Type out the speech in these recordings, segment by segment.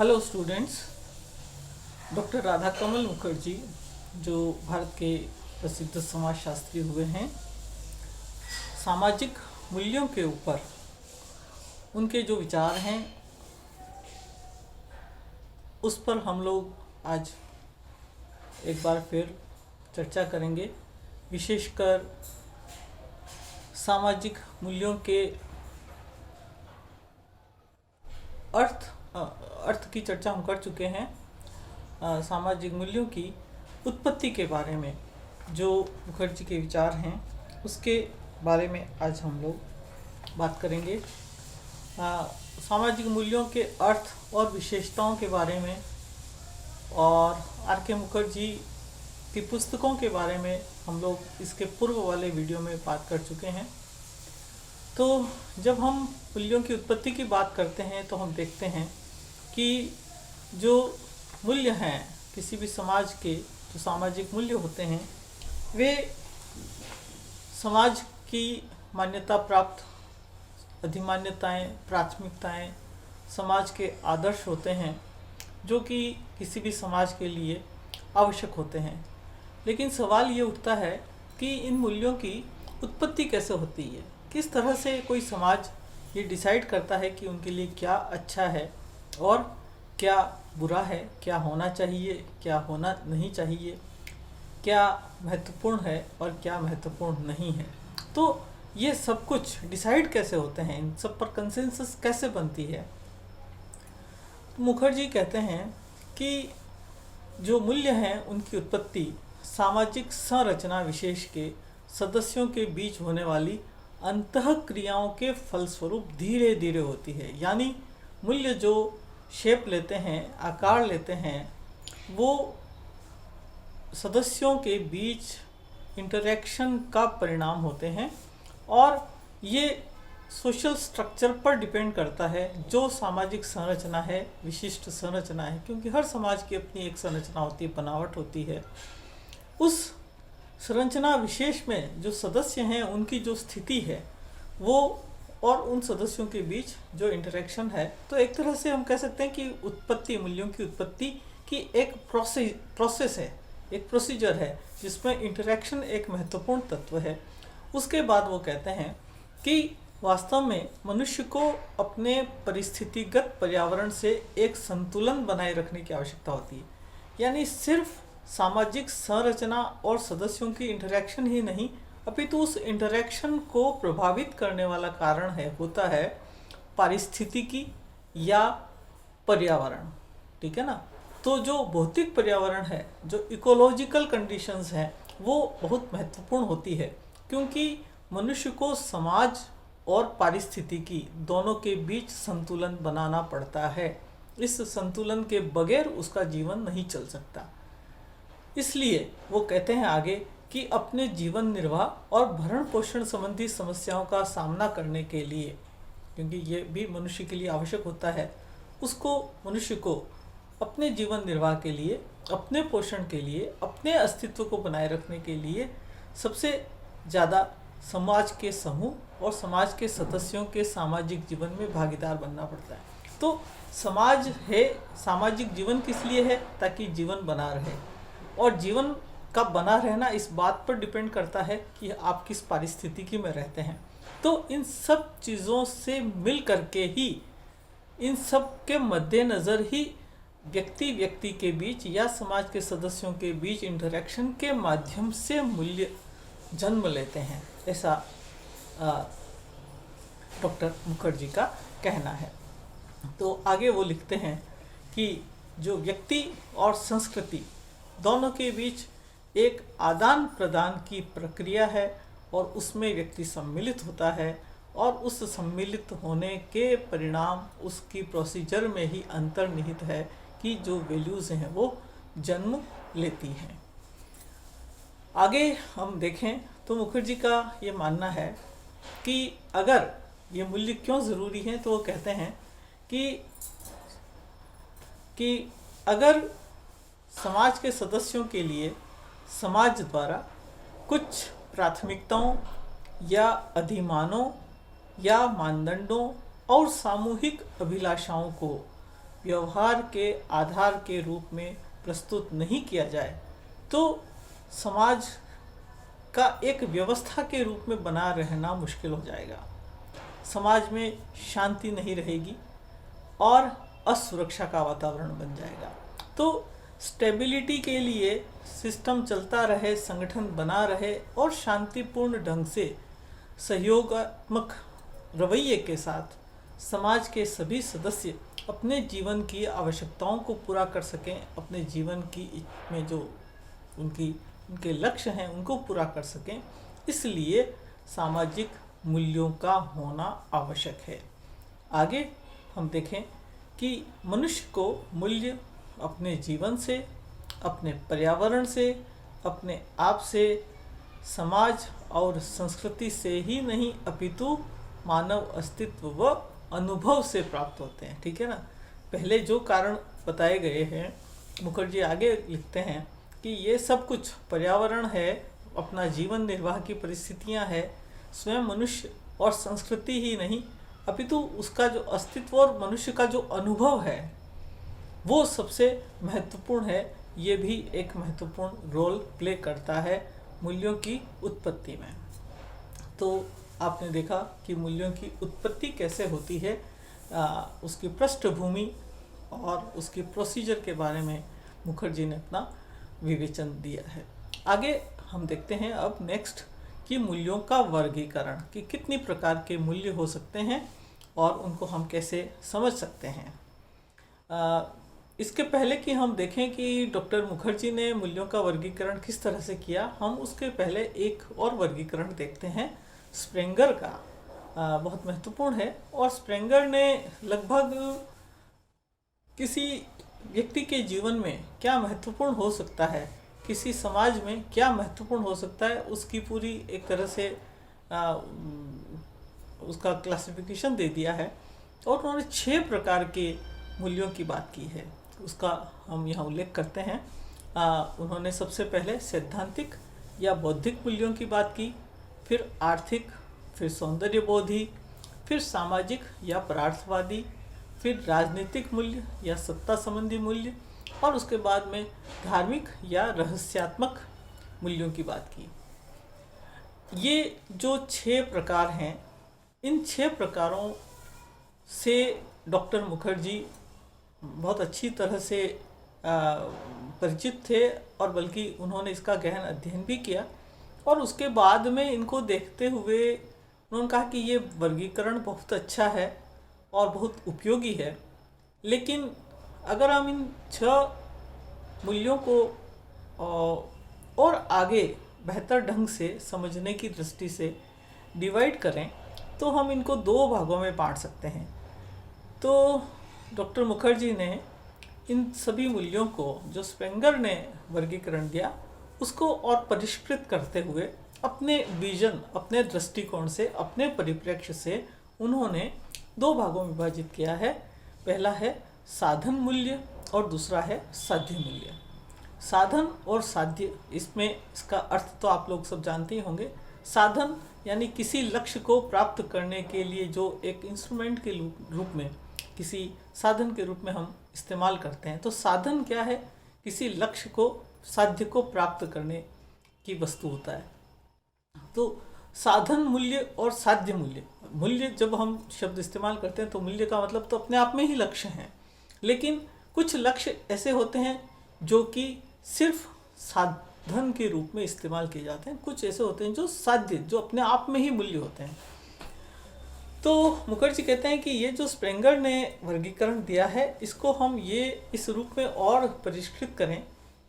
Hello students. Doctor Radha कमल मुखर्जी जो भारत के प्रसिद्ध समाजशास्त्री हुए हैं, सामाजिक मूल्यों के ऊपर उनके जो विचार हैं उस पर हम लोग आज एक बार फिर चर्चा करेंगे। विशेषकर सामाजिक मूल्यों के अर्थ की चर्चा हम कर चुके हैं। सामाजिक मूल्यों की उत्पत्ति के बारे में जो मुखर्जी के विचार हैं उसके बारे में आज हम लोग बात करेंगे। सामाजिक मूल्यों के अर्थ और विशेषताओं के बारे में और आर के मुखर्जी की पुस्तकों के बारे में हम लोग इसके पूर्व वाले वीडियो में बात कर चुके हैं। तो जब हम मूल्यों की उत्पत्ति की बात करते हैं तो हम देखते हैं कि जो मूल्य हैं किसी भी समाज के, जो सामाजिक मूल्य होते हैं, वे समाज की मान्यता प्राप्त अधिमान्यताएं, प्राथमिकताएं, समाज के आदर्श होते हैं जो कि किसी भी समाज के लिए आवश्यक होते हैं। लेकिन सवाल ये उठता है कि इन मूल्यों की उत्पत्ति कैसे होती है, किस तरह से कोई समाज ये डिसाइड करता है कि उनके लिए क्या अच्छा है और क्या बुरा है, क्या होना चाहिए, क्या होना नहीं चाहिए, क्या महत्वपूर्ण है और क्या महत्वपूर्ण नहीं है। तो ये सब कुछ डिसाइड कैसे होते हैं, इन सब पर कंसेंसस कैसे बनती है। मुखर्जी कहते हैं कि जो मूल्य हैं उनकी उत्पत्ति सामाजिक संरचना विशेष के सदस्यों के बीच होने वाली अंतः क्रियाओं के फलस्वरूप धीरे धीरे होती है। यानी मूल्य जो शेप लेते हैं, आकार लेते हैं, वो सदस्यों के बीच इंटरेक्शन का परिणाम होते हैं और ये सोशल स्ट्रक्चर पर डिपेंड करता है। जो सामाजिक संरचना है, विशिष्ट संरचना है, क्योंकि हर समाज की अपनी एक संरचना होती है, बनावट होती है। उस संरचना विशेष में जो सदस्य हैं उनकी जो स्थिति है वो और उन सदस्यों के बीच जो इंटरेक्शन है, तो एक तरह से हम कह सकते हैं कि उत्पत्ति, मूल्यों की उत्पत्ति की एक प्रोसेस है, एक प्रोसीजर है जिसमें इंटरेक्शन एक महत्वपूर्ण तत्व है। उसके बाद वो कहते हैं कि वास्तव में मनुष्य को अपने परिस्थितिगत पर्यावरण से एक संतुलन बनाए रखने की आवश्यकता होती है। यानी सिर्फ सामाजिक संरचना और सदस्यों की इंटरेक्शन ही नहीं, अपितु उस इंटरेक्शन को प्रभावित करने वाला कारण होता है पारिस्थितिकी या पर्यावरण। ठीक है ना। तो जो भौतिक पर्यावरण है, जो इकोलॉजिकल कंडीशंस हैं, वो बहुत महत्वपूर्ण होती है, क्योंकि मनुष्य को समाज और पारिस्थितिकी दोनों के बीच संतुलन बनाना पड़ता है। इस संतुलन के बगैर उसका जीवन नहीं चल सकता। इसलिए वो कहते हैं आगे कि अपने जीवन निर्वाह और भरण पोषण संबंधी समस्याओं का सामना करने के लिए, क्योंकि ये भी मनुष्य के लिए आवश्यक होता है, उसको मनुष्य को अपने जीवन निर्वाह के लिए, अपने पोषण के लिए, अपने अस्तित्व को बनाए रखने के लिए सबसे ज़्यादा समाज के समूह और समाज के सदस्यों के सामाजिक जीवन में भागीदार बनना पड़ता है। तो समाज है, सामाजिक जीवन किस लिए है? ताकि जीवन बना रहे, और जीवन का बना रहना इस बात पर डिपेंड करता है कि आप किस पारिस्थितिकी में रहते हैं। तो इन सब चीज़ों से मिल करके ही, इन सब के मद्देनज़र ही व्यक्ति के बीच या समाज के सदस्यों के बीच इंटरेक्शन के माध्यम से मूल्य जन्म लेते हैं, ऐसा डॉक्टर मुखर्जी का कहना है। तो आगे वो लिखते हैं कि जो व्यक्ति और संस्कृति दोनों के बीच एक आदान प्रदान की प्रक्रिया है और उसमें व्यक्ति सम्मिलित होता है, और उस सम्मिलित होने के परिणाम उसकी प्रोसीजर में ही अंतर्निहित है कि जो वैल्यूज़ हैं वो जन्म लेती हैं। आगे हम देखें तो मुखर्जी का ये मानना है कि अगर ये मूल्य क्यों ज़रूरी हैं, तो वो कहते हैं कि अगर समाज के सदस्यों के लिए समाज द्वारा कुछ प्राथमिकताओं या अधिमानों या मानदंडों और सामूहिक अभिलाषाओं को व्यवहार के आधार के रूप में प्रस्तुत नहीं किया जाए तो समाज का एक व्यवस्था के रूप में बना रहना मुश्किल हो जाएगा। समाज में शांति नहीं रहेगी और असुरक्षा का वातावरण बन जाएगा। तो स्टेबिलिटी के लिए सिस्टम चलता रहे, संगठन बना रहे और शांतिपूर्ण ढंग से सहयोगात्मक रवैये के साथ समाज के सभी सदस्य अपने जीवन की आवश्यकताओं को पूरा कर सकें, अपने जीवन की में जो उनके लक्ष्य हैं उनको पूरा कर सकें। इसलिए सामाजिक मूल्यों का होना आवश्यक है। आगे हम देखें कि मनुष्य को मूल्य अपने जीवन से, अपने पर्यावरण से, अपने आप से, समाज और संस्कृति से ही नहीं अपितु मानव अस्तित्व व अनुभव से प्राप्त होते हैं। ठीक है ना। पहले जो कारण बताए गए हैं, मुखर्जी आगे लिखते हैं कि ये सब कुछ पर्यावरण है, अपना जीवन निर्वाह की परिस्थितियां है, स्वयं मनुष्य और संस्कृति ही नहीं अपितु उसका जो अस्तित्व और मनुष्य का जो अनुभव है वो सबसे महत्वपूर्ण है। ये भी एक महत्वपूर्ण रोल प्ले करता है मूल्यों की उत्पत्ति में। तो आपने देखा कि मूल्यों की उत्पत्ति कैसे होती है, उसकी पृष्ठभूमि और उसकी प्रोसीजर के बारे में मुखर्जी ने अपना विवेचन दिया है। आगे हम देखते हैं अब नेक्स्ट कि मूल्यों का वर्गीकरण, कि कितनी प्रकार के मूल्य हो सकते हैं और उनको हम कैसे समझ सकते हैं। इसके पहले कि हम देखें कि डॉक्टर मुखर्जी ने मूल्यों का वर्गीकरण किस तरह से किया, हम उसके पहले एक और वर्गीकरण देखते हैं स्प्रेंगर का। बहुत महत्वपूर्ण है और स्प्रेंगर ने लगभग किसी व्यक्ति के जीवन में क्या महत्वपूर्ण हो सकता है, किसी समाज में क्या महत्वपूर्ण हो सकता है, उसकी पूरी एक तरह से उसका क्लासिफिकेशन दे दिया है और उन्होंने 6 प्रकार के मूल्यों की बात की है। उसका हम यहाँ उल्लेख करते हैं। उन्होंने सबसे पहले सैद्धांतिक या बौद्धिक मूल्यों की बात की, फिर आर्थिक, फिर सौंदर्यबोधी, फिर सामाजिक या परार्थवादी, फिर राजनीतिक मूल्य या सत्ता संबंधी मूल्य और उसके बाद में धार्मिक या रहस्यात्मक मूल्यों की बात की। ये जो 6 प्रकार हैं, इन 6 प्रकारों से डॉक्टर मुखर्जी बहुत अच्छी तरह से परिचित थे और बल्कि उन्होंने इसका गहन अध्ययन भी किया और उसके बाद में इनको देखते हुए उन्होंने कहा कि ये वर्गीकरण बहुत अच्छा है और बहुत उपयोगी है, लेकिन अगर हम इन 6 मूल्यों को और आगे बेहतर ढंग से समझने की दृष्टि से डिवाइड करें तो हम इनको 2 भागों में बांट सकते हैं। तो डॉक्टर मुखर्जी ने इन सभी मूल्यों को जो स्प्रेंगर ने वर्गीकरण दिया उसको और परिष्कृत करते हुए अपने विजन, अपने दृष्टिकोण से, अपने परिप्रेक्ष्य से उन्होंने 2 भागों में विभाजित किया है। पहला है साधन मूल्य और दूसरा है साध्य मूल्य। साधन और साध्य, इसमें इसका अर्थ तो आप लोग सब जानते ही होंगे। साधन यानी किसी लक्ष्य को प्राप्त करने के लिए जो एक इंस्ट्रूमेंट के रूप में, किसी साधन के रूप में हम इस्तेमाल करते हैं। तो साधन क्या है? किसी लक्ष्य को, साध्य को प्राप्त करने की वस्तु होता है। तो साधन मूल्य और साध्य मूल्य, मूल्य जब हम शब्द इस्तेमाल करते हैं तो मूल्य का मतलब तो अपने आप में ही लक्ष्य हैं, लेकिन कुछ लक्ष्य ऐसे होते हैं जो कि सिर्फ साधन के रूप में इस्तेमाल किए जाते हैं, कुछ ऐसे होते हैं जो साध्य, जो अपने आप में ही मूल्य होते हैं। तो मुखर्जी कहते हैं कि ये जो स्प्रेंगर ने वर्गीकरण दिया है इसको हम ये इस रूप में और परिष्कृत करें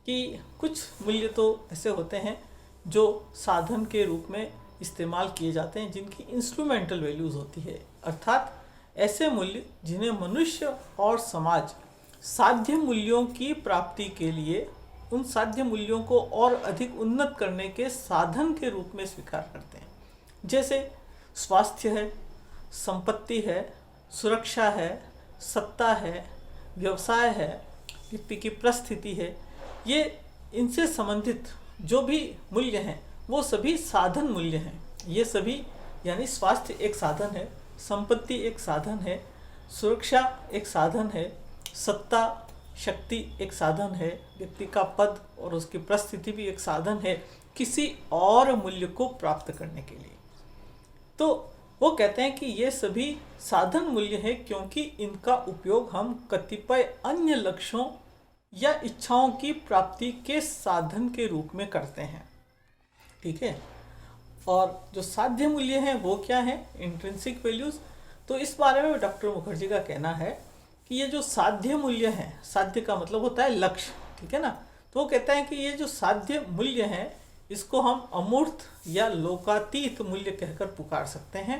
कि कुछ मूल्य तो ऐसे होते हैं जो साधन के रूप में इस्तेमाल किए जाते हैं, जिनकी इंस्ट्रूमेंटल वैल्यूज़ होती है, अर्थात ऐसे मूल्य जिन्हें मनुष्य और समाज साध्य मूल्यों की प्राप्ति के लिए उन साध्य मूल्यों को और अधिक उन्नत करने के साधन के रूप में स्वीकार करते हैं। जैसे स्वास्थ्य है, संपत्ति है, सुरक्षा है, सत्ता है, व्यवसाय है, व्यक्ति की परिस्थिति है, ये इनसे संबंधित जो भी मूल्य हैं वो सभी साधन मूल्य हैं। ये सभी, यानी स्वास्थ्य एक साधन है, संपत्ति एक साधन है, सुरक्षा एक साधन है सत्ता शक्ति एक साधन है, व्यक्ति का पद और उसकी परिस्थिति भी एक साधन है किसी और मूल्य को प्राप्त करने के लिए। तो वो कहते हैं कि ये सभी साधन मूल्य है क्योंकि इनका उपयोग हम कतिपय अन्य लक्ष्यों या इच्छाओं की प्राप्ति के साधन के रूप में करते हैं। ठीक है। और जो साध्य मूल्य हैं वो क्या है? Intrinsic values. तो इस बारे में डॉक्टर मुखर्जी का कहना है कि ये जो साध्य मूल्य हैं, साध्य का मतलब होता है लक्ष्य, ठीक है ना। तो वो कहता है कि ये जो साध्य मूल्य हैं इसको हम अमूर्त या लोकातीत मूल्य कहकर पुकार सकते हैं।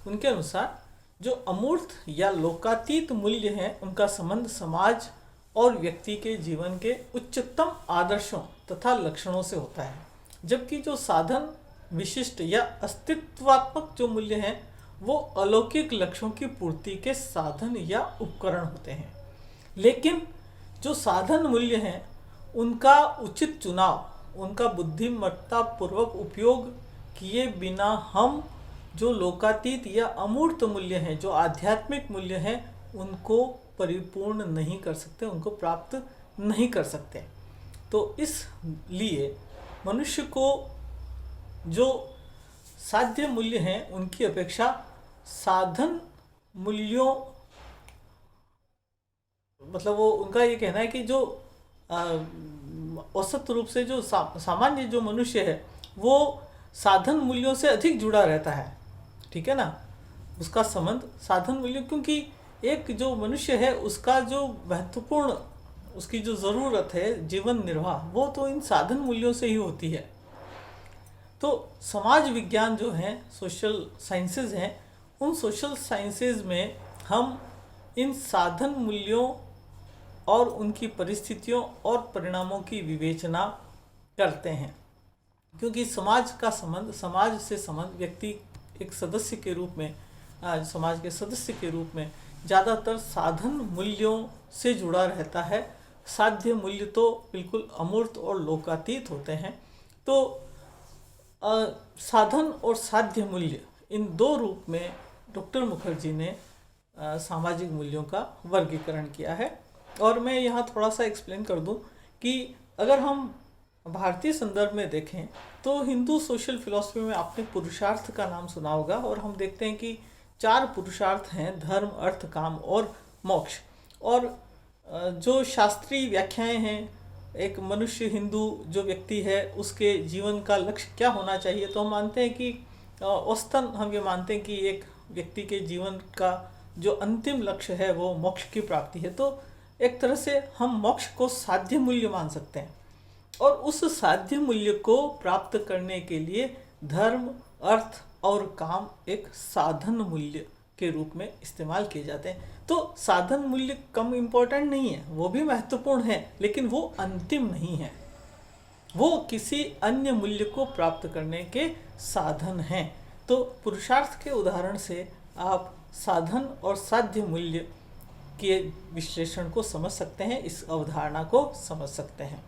उनके अनुसार जो अमूर्त या लोकातीत मूल्य हैं उनका संबंध समाज और व्यक्ति के जीवन के उच्चतम आदर्शों तथा लक्षणों से होता है, जबकि जो साधन विशिष्ट या अस्तित्वात्मक जो मूल्य हैं वो अलौकिक लक्ष्यों की पूर्ति के साधन या उपकरण होते हैं। लेकिन जो साधन मूल्य हैं उनका उचित चुनाव, उनका बुद्धिमत्ता पूर्वक उपयोग किए बिना हम जो लोकातीत या अमूर्त मूल्य हैं, जो आध्यात्मिक मूल्य हैं, उनको परिपूर्ण नहीं कर सकते, उनको प्राप्त नहीं कर सकते। तो इसलिए मनुष्य को जो साध्य मूल्य हैं उनकी अपेक्षा साधन मूल्यों, मतलब वो उनका ये कहना है कि जो औसत रूप से जो सामान्य जो मनुष्य है वो साधन मूल्यों से अधिक जुड़ा रहता है, ठीक है ना। उसका संबंध साधन मूल्यों, क्योंकि एक जो मनुष्य है उसका जो महत्वपूर्ण, उसकी जो ज़रूरत है जीवन निर्वाह, वो तो इन साधन मूल्यों से ही होती है। तो समाज विज्ञान जो है, सोशल साइंसेज हैं, उन सोशल साइंसेज में हम इन साधन मूल्यों और उनकी परिस्थितियों और परिणामों की विवेचना करते हैं, क्योंकि समाज का संबंध, समाज से संबंध व्यक्ति एक सदस्य के रूप में, समाज के सदस्य के रूप में ज़्यादातर साधन मूल्यों से जुड़ा रहता है। साध्य मूल्य तो बिल्कुल अमूर्त और लोकातीत होते हैं। तो साधन और साध्य मूल्य, इन दो रूप में डॉक्टर मुखर्जी ने सामाजिक मूल्यों का वर्गीकरण किया है। और मैं यहाँ थोड़ा सा एक्सप्लेन कर दूँ कि अगर हम भारतीय संदर्भ में देखें तो हिंदू सोशल फिलॉसफी में आपने पुरुषार्थ का नाम सुना होगा, और हम देखते हैं कि 4 पुरुषार्थ हैं, धर्म, अर्थ, काम और मोक्ष। और जो शास्त्रीय व्याख्याएं हैं, एक मनुष्य, हिंदू जो व्यक्ति है, उसके जीवन का लक्ष्य क्या होना चाहिए, तो हम मानते हैं कि औसतन हम ये मानते हैं कि एक व्यक्ति के जीवन का जो अंतिम लक्ष्य है वो मोक्ष की प्राप्ति है। तो एक तरह से हम मोक्ष को साध्य मूल्य मान सकते हैं, और उस साध्य मूल्य को प्राप्त करने के लिए धर्म, अर्थ और काम एक साधन मूल्य के रूप में इस्तेमाल किए जाते हैं। तो साधन मूल्य कम इम्पोर्टेंट नहीं है, वो भी महत्वपूर्ण है, लेकिन वो अंतिम नहीं है, वो किसी अन्य मूल्य को प्राप्त करने के साधन हैं। तो पुरुषार्थ के उदाहरण से आप साधन और साध्य मूल्य के विश्लेषण को समझ सकते हैं, इस अवधारणा को समझ सकते हैं।